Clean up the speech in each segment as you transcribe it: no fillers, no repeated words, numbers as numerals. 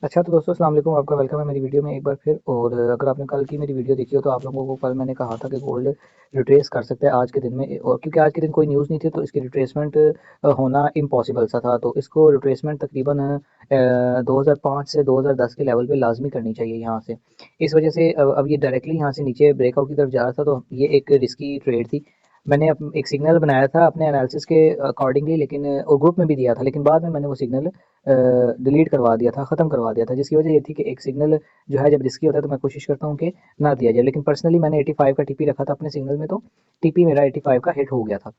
अच्छा तो दोस्तों अस्सलाम वालेकुम, आपका वेलकम है मेरी वीडियो में एक बार फिर। और अगर आपने कल की मेरी वीडियो देखी हो तो आप लोगों को कल मैंने कहा था कि गोल्ड रिट्रेस कर सकता है आज के दिन में, और क्योंकि आज के दिन कोई न्यूज़ नहीं थी तो इसकी रिट्रेसमेंट होना इम्पॉसिबल सा था। तो इसको रिट्रेसमेंट तकरीबन 2005 से 2010 के लेवल पे लाजमी करनी चाहिए यहाँ से। इस वजह से अब ये डायरेक्टली यहाँ से नीचे ब्रेकआउट की तरफ जा रहा था, तो ये एक रिस्की ट्रेड थी। मैंने एक सिग्नल बनाया था अपने एनालिसिस के अकॉर्डिंगली, लेकिन और ग्रुप में भी दिया था, लेकिन बाद में मैंने वो सिग्नल डिलीट करवा दिया था, ख़त्म करवा दिया था, जिसकी वजह ये थी कि एक सिग्नल जो है जब रिस्की होता है तो मैं कोशिश करता हूँ कि ना दिया जाए। लेकिन पर्सनली मैंने 85 का टीपी रखा था अपने सिग्नल में, तो टीपी मेरा 85 का हिट हो गया था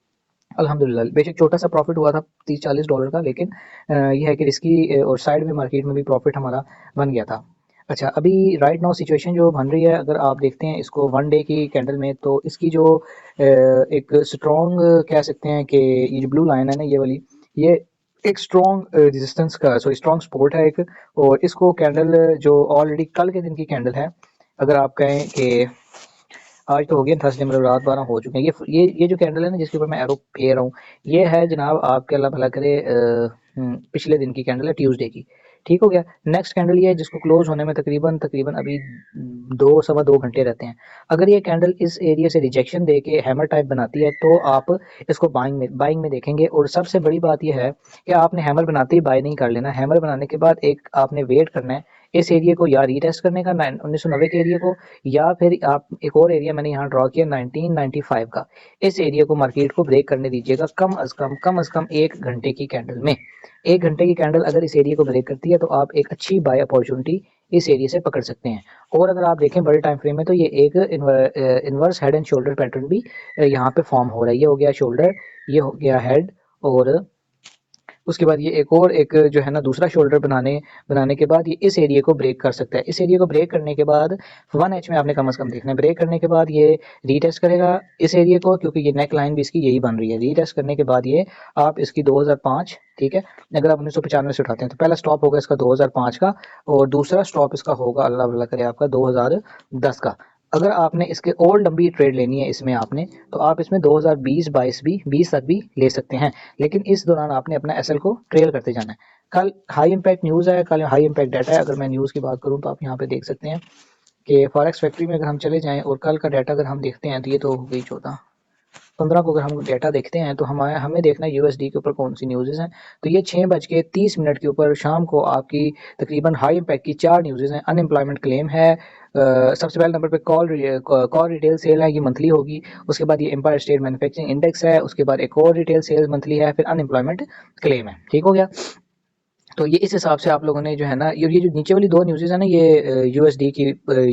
अल्हम्दुलिल्लाह। बेशक छोटा सा प्रॉफिट हुआ था $30-40 का, लेकिन ये है कि रिस्की और साइड में मार्केट में भी प्रॉफिट हमारा बन गया था। अच्छा, अभी राइट नाउ सिचुएशन जो बन रही है, अगर आप देखते हैं इसको वन डे की कैंडल में, तो इसकी जो एक स्ट्रॉन्ग कह सकते हैं कि ये जो ब्लू लाइन है ना, ये वाली, ये एक स्ट्रॉन्ग रेजिस्टेंस का सॉरी स्ट्रॉन्ग सपोर्ट है एक। और इसको कैंडल जो ऑलरेडी कल के दिन की कैंडल है, अगर आप कहें कि आज तो हो गया थर्सडे, मतलब रात 12 हो चुके हैं, ये जो कैंडल है ना जिसके ऊपर मैं एरो फेर रहा हूँ, ये है जनाब आपके अल्लाह भला करे पिछले दिन की कैंडल है, ट्यूसडे की। ठीक हो गया। नेक्स्ट कैंडल ये है जिसको क्लोज होने में तकरीबन तकरीबन अभी 2 सवा 2 घंटे रहते हैं। अगर ये कैंडल इस एरिया से रिजेक्शन दे के हैमर टाइप बनाती है तो आप इसको बाइंग में देखेंगे। और सबसे बड़ी बात यह है कि आपने हैमर बनाते ही बाय नहीं कर लेना। हैमर बनाने के बाद एक आपने वेट करना है इस एरिया को या रीटेस्ट करने का 1990 के एरिया को, या फिर आप एक और एरिया मैंने यहाँ ड्रॉ किया 1995 का, इस एरिया को मार्केट को ब्रेक करने दीजिएगा कम अज कम 1 घंटे की कैंडल में। 1 घंटे की कैंडल अगर इस एरिया को ब्रेक करती है तो आप एक अच्छी बाय अपॉर्चुनिटी इस एरिया से पकड़ सकते हैं। और अगर आप देखें बड़े टाइम फ्रेम में, तो ये एक inverse head and shoulder pattern भी यहाँ पे फॉर्म हो रहा है। ये हो गया शोल्डर, ये हो गया हेड, और उसके बाद ये एक जो है ना दूसरा शोल्डर बनाने बनाने के बाद ये इस एरिया को ब्रेक कर सकता है। इस एरिया को ब्रेक करने के बाद 1H में आपने कम से कम देखना है। ब्रेक करने के बाद ये रीटेस्ट करेगा इस एरिया को, क्योंकि ये नेक लाइन भी इसकी यही बन रही है। रीटेस्ट करने के बाद ये आप इसकी 2005, ठीक है, अगर आप 1995 से उठाते हैं तो पहला स्टॉप होगा इसका 2005 का, और दूसरा स्टॉप इसका होगा अल्लाह भला करे आपका 2010 का। अगर आपने इसके और लंबी ट्रेड लेनी है इसमें आपने, तो आप इसमें 2020-22 भी 20 तक भी ले सकते हैं, लेकिन इस दौरान आपने अपना एसएल को ट्रेल करते जाना है। कल हाई इम्पैक्ट न्यूज़ है, कल हाई इम्पैक्ट डाटा है। अगर मैं न्यूज़ की बात करूं तो आप यहाँ पे देख सकते हैं कि फॉरेक्स फैक्ट्री में अगर हम चले जाएं और कल का डाटा अगर हम देखते हैं, तो ये तो हो गई 14-15 को अगर हम डाटा देखते हैं तो हमें देखना है यूएसडी के ऊपर कौन सी न्यूज़ हैं। तो ये 6:30 के ऊपर शाम को आपकी तकरीबन हाई इम्पैक्ट की 4 न्यूज़ हैं। अनएम्प्लॉयमेंट क्लेम है, सबसे पहले नंबर पे कॉल रिटेल सेल है, ये मंथली होगी। उसके बाद ये एम्पायर स्टेट मैन्युफैक्चरिंग इंडेक्स है, उसके बाद एक और रिटेल सेल्स मंथली है, फिर अनएम्प्लॉयमेंट क्लेम है। ठीक हो गया। तो ये इस हिसाब से आप लोगों ने जो है ना, ये जो नीचे वाली 2 न्यूज़ेज़ है ना, ये यूएसडी की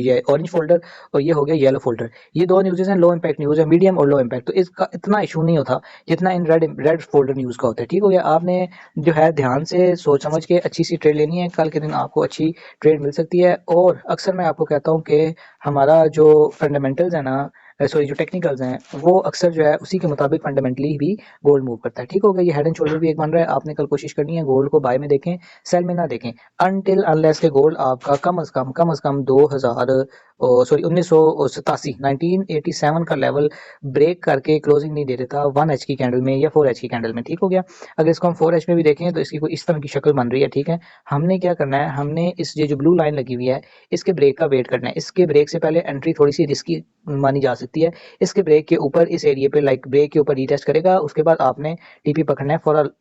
ये ऑरेंज फोल्डर और ये हो गया येलो फोल्डर, ये 2 न्यूज़ेज़ हैं लो इम्पैक्ट न्यूज़ है, मीडियम और लो इम्पैक्ट। तो इसका इतना इशू नहीं होता जितना इन रेड फोल्डर न्यूज़ का होता है। ठीक हो गया। आपने जो है ध्यान से सोच समझ के अच्छी सी ट्रेड लेनी है, कल के दिन आपको अच्छी ट्रेड मिल सकती है। और अक्सर मैं आपको कहता हूँ कि हमारा जो फंडामेंटल्स है ना, सॉरी जो टेक्निकल्स हैं, वो अक्सर जो है उसी के मुताबिक फंडामेंटली भी गोल्ड मूव करता है। ठीक हो गया। ये हेड एंड शोल्डर भी एक बन रहा है। आपने कल कोशिश करनी है गोल्ड को बाय में देखें, सेल में ना देखें, अनटिल अनलेस के गोल्ड आपका कम अज कम 2000 सॉरी 1987 1987 का लेवल ब्रेक करके क्लोजिंग नहीं दे देता 1H की कैंडल में या 4H की कैंडल में। ठीक हो गया। अगर इसको हम 4H में भी देखें तो इसकी कोई इस तरह की शक्ल बन रही है। ठीक है, हमने क्या करना है, हमने इस ये जो ब्लू लाइन लगी हुई है इसके ब्रेक का वेट करना है। इसके ब्रेक से पहले एंट्री थोड़ी सी रिस्की मानी जा सकती है। इसके ब्रेक के ऊपर इस एरिया पे लाइक ब्रेक के ऊपर रीटेस्ट करेगा, उसके बाद आपने टीपी पकड़ना है फॉर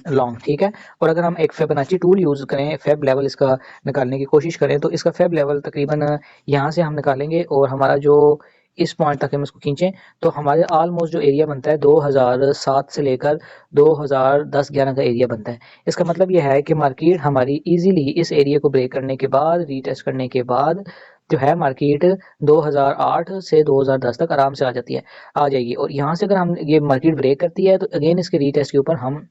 लॉन्ग। ठीक है। और अगर हम एक फिबोनाची टूल यूज़ करें, फेब लेवल इसका निकालने की कोशिश करें, तो इसका फेब लेवल तकरीबन यहाँ से हम निकालेंगे और हमारा जो इस पॉइंट तक हम इसको खींचें तो हमारे ऑलमोस्ट जो एरिया बनता है 2007 से लेकर 2010-11 का एरिया बनता है। इसका मतलब यह है कि मार्केट हमारी इजीली इस एरिया को ब्रेक करने के बाद, रीटेस्ट करने के बाद जो है मार्केट 2008 से 2010 तक आराम से आ जाएगी। और यहाँ से अगर हम ये मार्केट ब्रेक करती है तो अगेन इसके रीटेस्ट के ऊपर हम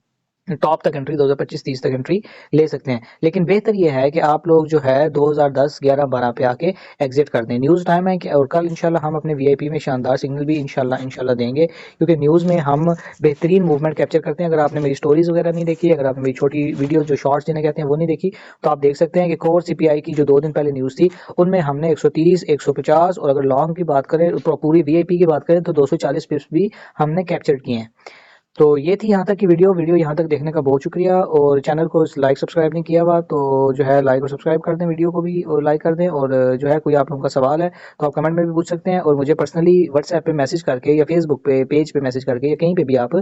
टॉप तक एंट्री 2025-30 तक एंट्री ले सकते हैं। लेकिन बेहतर ये है कि आप लोग जो है 2010 11 12 पे आके एग्जिट कर दें। न्यूज़ टाइम है कि और कल इंशाल्लाह हम अपने वीआईपी में शानदार सिग्नल भी इंशाल्लाह देंगे, क्योंकि न्यूज़ में हम बेहतरीन मूवमेंट कैप्चर करते हैं। अगर आपने मेरी स्टोरीज वगैरह नहीं देखी, अगर आपने मेरी छोटी वीडियो जो शॉर्ट्स जिन्हें कहते हैं वो नहीं देखी, तो आप देख सकते हैं कि कोर सीपीआई की जो 2 दिन पहले न्यूज़ थी उनमें हमने 130 150, और अगर लॉन्ग की बात करें पूरी वीआईपी की बात करें तो 240 पिप्स भी हमने कैप्चर किए हैं। तो ये थी यहाँ तक की वीडियो यहाँ तक देखने का बहुत शुक्रिया। और चैनल को लाइक सब्सक्राइब नहीं किया हुआ तो जो है लाइक और सब्सक्राइब कर दें, वीडियो को भी और लाइक कर दें। और जो है कोई आप लोगों का सवाल है तो आप कमेंट में भी पूछ सकते हैं, और मुझे पर्सनली व्हाट्सएप पे मैसेज करके या फेसबुक पे पेज पे मैसेज करके या कहीं पे भी आप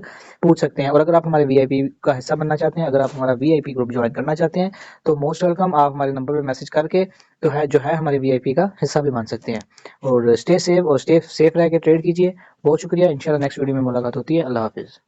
पूछ सकते हैं। और अगर आप हमारे वीआईपी का हिस्सा बनना चाहते हैं, अगर आप हमारा वीआईपी ग्रुप ज्वाइन करना चाहते हैं तो मोस्ट वेलकम, आप हमारे नंबर पे मैसेज करके जो है हमारे वीआईपी का हिस्सा भी बन सकते हैं। और स्टे सेफ और स्टे सेफ रह के ट्रेड कीजिए। बहुत शुक्रिया। इंशाल्लाह नेक्स्ट वीडियो में मुलाकात होती है। अल्लाह हाफिज़।